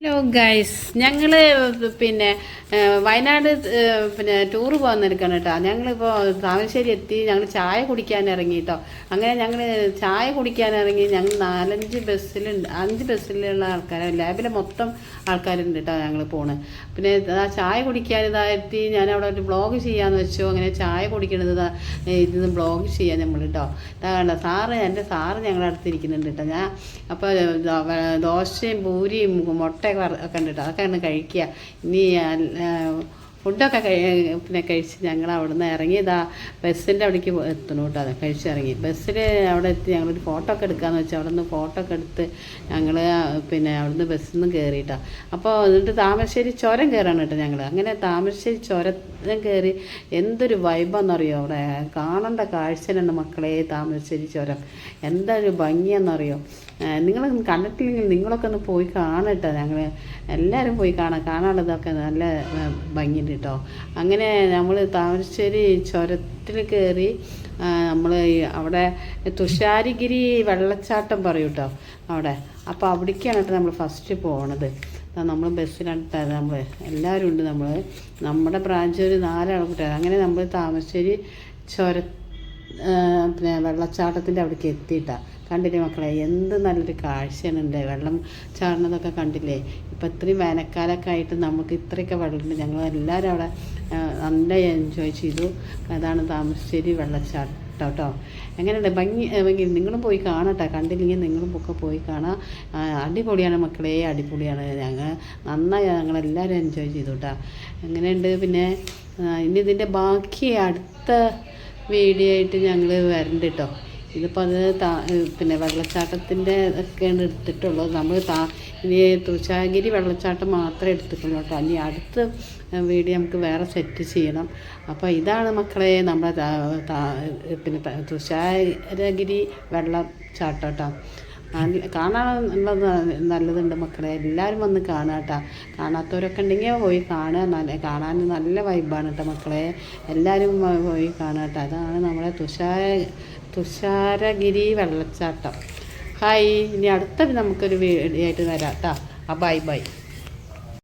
Hello guys, ഞങ്ങൾ പിന്നെ വയനാട് പിന്നെ ടൂറ് പോകാൻ നിൽക്കണം കേട്ടോ. ഞങ്ങളിപ്പോൾ താമരശ്ശേരി എത്തി. ഞങ്ങൾ ചായ കുടിക്കാൻ ഇറങ്ങി കേട്ടോ. അങ്ങനെ ഞങ്ങൾ ചായ കുടിക്കാൻ ഇറങ്ങി. ഞങ്ങൾ 5 ബസ്സിലുള്ള ആൾക്കാർ, ലാബിലെ മൊത്തം ആൾക്കാരുണ്ട് കേട്ടോ. ഞങ്ങൾ പോണ്. പിന്നെ ആ ചായ കുടിക്കാൻ ഇതായിട്ട് ഞാൻ അവിടെ ഒരു ബ്ലോഗ് ചെയ്യാമെന്ന് വെച്ചു. അങ്ങനെ ചായ കുടിക്കണത് ഇതിന്ന് ബ്ലോഗ് ചെയ്യാൻ നമ്മൾ കേട്ടോ. ഇതാ കണ്ട എൻ്റെ സാറ് ഞങ്ങളുടെ അടുത്തിരിക്കുന്നുണ്ട് കേട്ടോ. ഞാൻ അപ്പോൾ ദോശയും പൂരിയും മുട്ട ഒക്കെ ഉണ്ട് കേട്ടോ. അതൊക്കെ ഒന്ന് കഴിക്കുക. ഇനി ഫുഡൊക്കെ പിന്നെ കഴിച്ച് ഞങ്ങൾ അവിടെ നിന്ന് ഇറങ്ങിയതാ ബസ്സിൻ്റെ അവിടേക്ക് എത്തണം കേട്ടോ. അത് കഴിച്ചിറങ്ങി ബസ്സിൽ അവിടെ എത്തി. ഞങ്ങളൊരു ഫോട്ടോ ഒക്കെ എടുക്കാമെന്ന് വെച്ചാൽ അവിടെ നിന്ന് ഫോട്ടോ ഒക്കെ എടുത്ത് ഞങ്ങൾ പിന്നെ അവിടെ നിന്ന് ബസ്സിൽ നിന്ന് കയറിയിട്ടാ. അപ്പോൾ എന്നിട്ട് താമരശ്ശേരി ചുരം കയറാണ് കേട്ടോ ഞങ്ങൾ. അങ്ങനെ താമരശ്ശേരി ചുരം കയറി എന്തൊരു വൈബാണെന്നറിയോ. അവിടെ കാണേണ്ട കാഴ്ചയുണ്ട് മക്കളെ. താമരശ്ശേരി ചുരം എന്തൊരു ഭംഗിയാണെന്നറിയോ. നിങ്ങൾ കണ്ടിട്ടില്ലെങ്കിൽ നിങ്ങളൊക്കെ ഒന്ന് പോയി കാണട്ടോ. ഞങ്ങൾ എല്ലാവരും പോയി കാണാനുള്ളതൊക്കെ നല്ല ഭംഗിയുണ്ട് കേട്ടോ. അങ്ങനെ നമ്മൾ താമരശ്ശേരി ചുരത്തിൽ കയറി നമ്മൾ അവിടെ തുഷാരഗിരി വെള്ളച്ചാട്ടം പറയും കേട്ടോ അവിടെ. അപ്പോൾ അവിടേക്കാണ് കേട്ടോ നമ്മൾ ഫസ്റ്റ് പോണത്. നമ്മൾ ബസ്സിലാണ് നമ്മൾ എല്ലാവരും ഉണ്ട്. നമ്മുടെ ബ്രാഞ്ച് ഒരു 4 ആൾക്കാർ. അങ്ങനെ നമ്മൾ താമരശ്ശേരി പിന്നെ വെള്ളച്ചാട്ടത്തിൻ്റെ അവിടേക്ക് എത്തിയിട്ടാണ്. കണ്ടില്ലേ മക്കളെ, എന്ത് നല്ലൊരു കാഴ്ചയാണ്. വെള്ളം ചാടുന്നതൊക്കെ കണ്ടില്ലേ. ഇപ്പം ഇത്രയും വേനൽക്കാലമൊക്കെ ആയിട്ട് നമുക്ക് ഇത്രയൊക്കെ വെള്ളമുണ്ട്. ഞങ്ങൾ എല്ലാവരും അവിടെ നല്ല എൻജോയ് ചെയ്തു. അതാണ് താമരശ്ശേരി വെള്ളച്ചാട്ടം കേട്ടോ. എങ്ങനെയുണ്ട് ഭംഗി. നിങ്ങളും പോയി കാണട്ടോ. കണ്ടില്ലെങ്കിൽ നിങ്ങളും ഒക്കെ പോയി കാണാം. അടിപൊളിയാണ് മക്കളെ, അടിപൊളിയാണ്. നന്നായി ഞങ്ങളെല്ലാവരും എൻജോയ് ചെയ്തു കേട്ടോ. എങ്ങനെയുണ്ട് പിന്നെ ഇനി ഇതിൻ്റെ ബാക്കി അടുത്ത വീഡിയോ ആയിട്ട് ഞങ്ങൾ വരണ്ട് കേട്ടോ. ഇതിപ്പോൾ പിന്നെ വെള്ളച്ചാട്ടത്തിൻ്റെ ഒക്കെയാണ് എടുത്തിട്ടുള്ളൂ. നമ്മൾ ഇനി തുഷാരഗിരി വെള്ളച്ചാട്ടം മാത്രമേ എടുത്തിട്ടുള്ളൂ കേട്ടോ. ഇനി അടുത്ത വീഡിയോ നമുക്ക് വേറെ സെറ്റ് ചെയ്യണം. അപ്പോൾ ഇതാണ് മക്കളെ നമ്മുടെ പിന്നെ തുഷാരഗിരി വെള്ളച്ചാട്ടം കേട്ടോ. കാണാനുള്ളത് നല്ലതുണ്ട് മക്കളെ. എല്ലാവരും വന്ന് കാണുക കേട്ടോ. കാണാത്തവരൊക്കെ ഉണ്ടെങ്കിൽ പോയി കാണുക. കാണാൻ നല്ല വൈബാണ് കേട്ടോ മക്കളെ. എല്ലാവരും പോയി കാണുക കേട്ടോ. അതാണ് നമ്മുടെ തുഷാരഗിരി വെള്ളച്ചാട്ടം. ഹായ്, ഇനി അടുത്ത നമുക്കൊരു വീഡിയോ ആയിട്ട് വരാം കേട്ടോ. Bye bye.